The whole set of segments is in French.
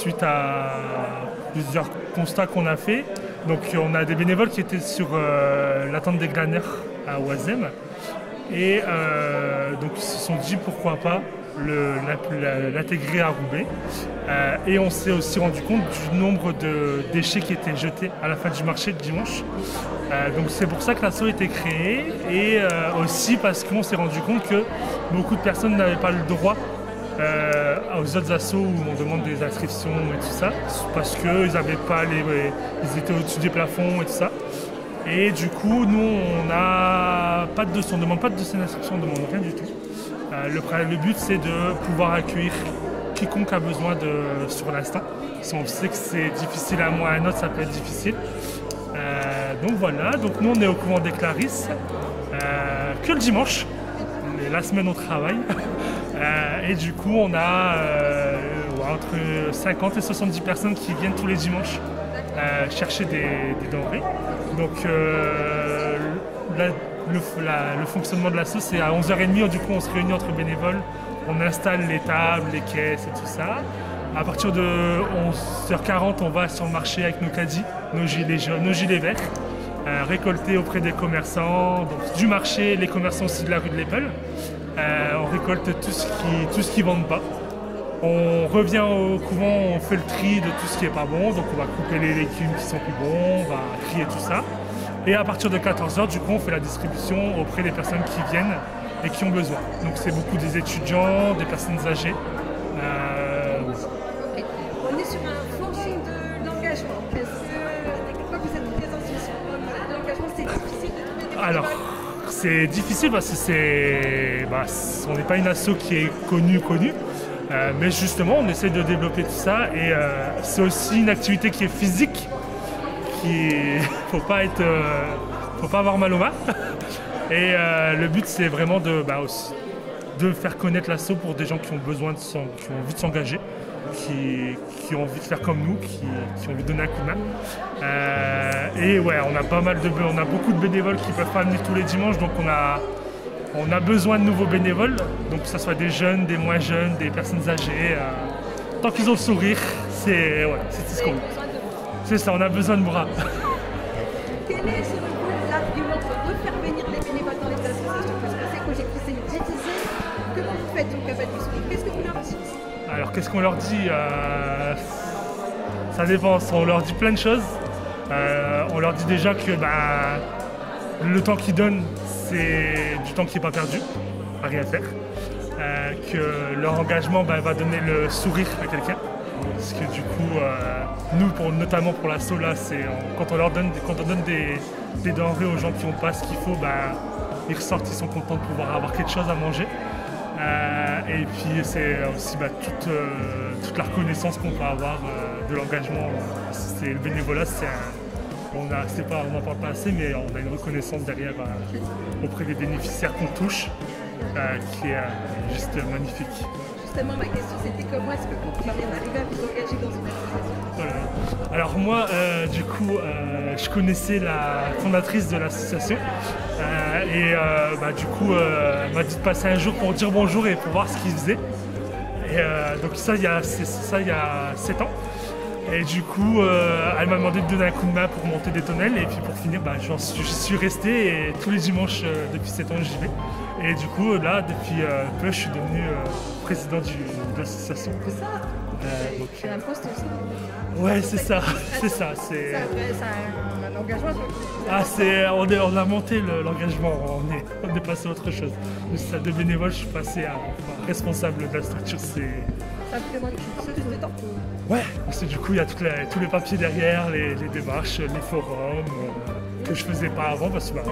suite à plusieurs constats qu'on a fait. Donc on a des bénévoles qui étaient sur l'attente des glaneurs à Oisem. Et donc ils se sont dit pourquoi pas l'intégrer à Roubaix. Et on s'est aussi rendu compte du nombre de déchets qui étaient jetés à la fin du marché de dimanche. Donc c'est pour ça que l'asso a été créé et aussi parce qu'on s'est rendu compte que beaucoup de personnes n'avaient pas le droit aux autres assos où on demande des inscriptions et tout ça, parce qu'ils n'avaient pas ils étaient au-dessus des plafonds et tout ça. Et du coup, nous, on n'a pas de dossier, on ne demande pas de dossier d'inscription, on ne demande rien du tout. Le but, c'est de pouvoir accueillir quiconque a besoin sur l'instant. Si on sait que c'est difficile à un mois, à un autre, ça peut être difficile. Donc voilà, donc nous, on est au couvent des Clarisses, que le dimanche, mais la semaine, on travaille. Et du coup, on a entre 50 et 70 personnes qui viennent tous les dimanches chercher des denrées. Donc le fonctionnement de l'asso, c'est à 11h30, du coup on se réunit entre bénévoles, on installe les tables, les caisses et tout ça. À partir de 11h40, on va sur le marché avec nos caddies, nos gilets verts, récolter auprès des commerçants, donc du marché, les commerçants aussi de la rue de l'Épel. On récolte tout ce qui ne vendent pas. On revient au couvent, on fait le tri de tout ce qui n'est pas bon, donc on va couper les légumes qui sont plus bons, on va trier tout ça. Et à partir de 14h, du coup, on fait la distribution auprès des personnes qui viennent et qui ont besoin. Donc c'est beaucoup des étudiants, des personnes âgées. On est sur un fort signe d'engagement. Pourquoi vous êtes présent sur l'engagement, c'est difficile de trouver des Alors, c'est difficile parce que on n'est pas une asso qui est connue. Mais justement, on essaie de développer tout ça et c'est aussi une activité qui est physique, faut pas avoir mal aux mains. Et le but, c'est vraiment de faire connaître l'asso pour des gens qui ont besoin qui ont envie de s'engager, qui ont envie de faire comme nous, qui ont envie de donner un coup de main. Et ouais, on a beaucoup de bénévoles qui peuvent pas venir tous les dimanches, donc on a besoin de nouveaux bénévoles, donc que ce soit des jeunes, des moins jeunes, des personnes âgées. Tant qu'ils ont le sourire, c'est tout ce qu'on veut. C'est ça, on a besoin de bras. Quel est selon vous l'argument de faire venir les bénévoles dans les associations? Parce que c'est que j'ai pris ces dizaines. Comment vous faites au Cabane du Sourire? Qu'est-ce que vous leur dites? Alors qu'est-ce qu'on leur dit? Ça dépend, on leur dit plein de choses. On leur dit déjà que le temps qu'ils donnent, c'est du temps qui n'est pas perdu, à rien faire. Que leur engagement va donner le sourire à quelqu'un. Parce que du coup, nous, notamment pour l'asso, là, quand on donne des denrées aux gens qui n'ont pas ce qu'il faut, ils ressortent, ils sont contents de pouvoir avoir quelque chose à manger. Et puis c'est aussi toute la reconnaissance qu'on peut avoir de l'engagement. Le bénévolat, on n'en parle pas assez, mais on a une reconnaissance derrière auprès des bénéficiaires qu'on touche qui est juste magnifique. Justement, ma question c'était comment est-ce que vous en êtes arrivé à vous engager dans une association? Alors moi, du coup, je connaissais la fondatrice de l'association et du coup, elle m'a dit de passer un jour pour dire bonjour et pour voir ce qu'ils faisaient. Et donc ça, il y a 7 ans. Et du coup, elle m'a demandé de donner un coup de main pour monter des tonnelles. Et puis pour finir, j'y suis resté et tous les dimanches depuis 7 ans, j'y vais. Et du coup, là, depuis peu, je suis devenu président de l'association. C'est ça. C'est un poste aussi. Ouais, c'est ça. C'est ça. C'est un engagement. On a monté l'engagement, on est passé à autre chose. De bénévole, je suis passé à responsable de la structure. Ça me demande quelque de temps. Ouais, parce que du coup, il y a tous les papiers derrière, les démarches, les forums, que je faisais pas avant parce que je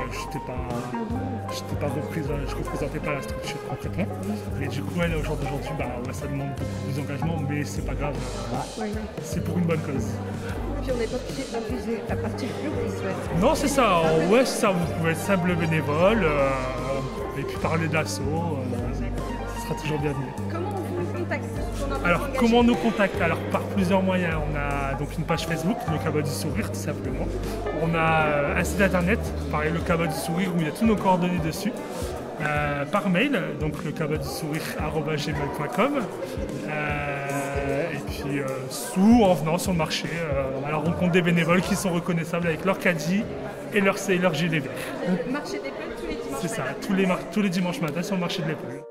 représentais pas la structure complètement. Et du coup, au jour d'aujourd'hui, ça demande beaucoup plus d'engagement, mais c'est pas grave. C'est pour une bonne cause. Puis on n'est pas obligé d'envisager la partie plus. Non, c'est ça. Ouais, c'est ça. Vous pouvez être simple bénévole et puis parler d'assaut. Ce sera toujours bienvenu. Comment vous nous contactez? Alors, comment on nous contacte? Alors, par plusieurs moyens. On a donc une page Facebook, le Cabas du Sourire, tout simplement. On a un site internet, pareil, le Cabas du Sourire, où il y a tous nos coordonnées dessus. par mail, donc le cabasdusourire@gmail.com, et puis ou en venant sur le marché à la rencontre des bénévoles qui sont reconnaissables avec leur caddie et leur gilet vert. Marché des Peuls tous les dimanches. C'est ça, matin. tous les dimanches matin sur le marché de l'Épaule.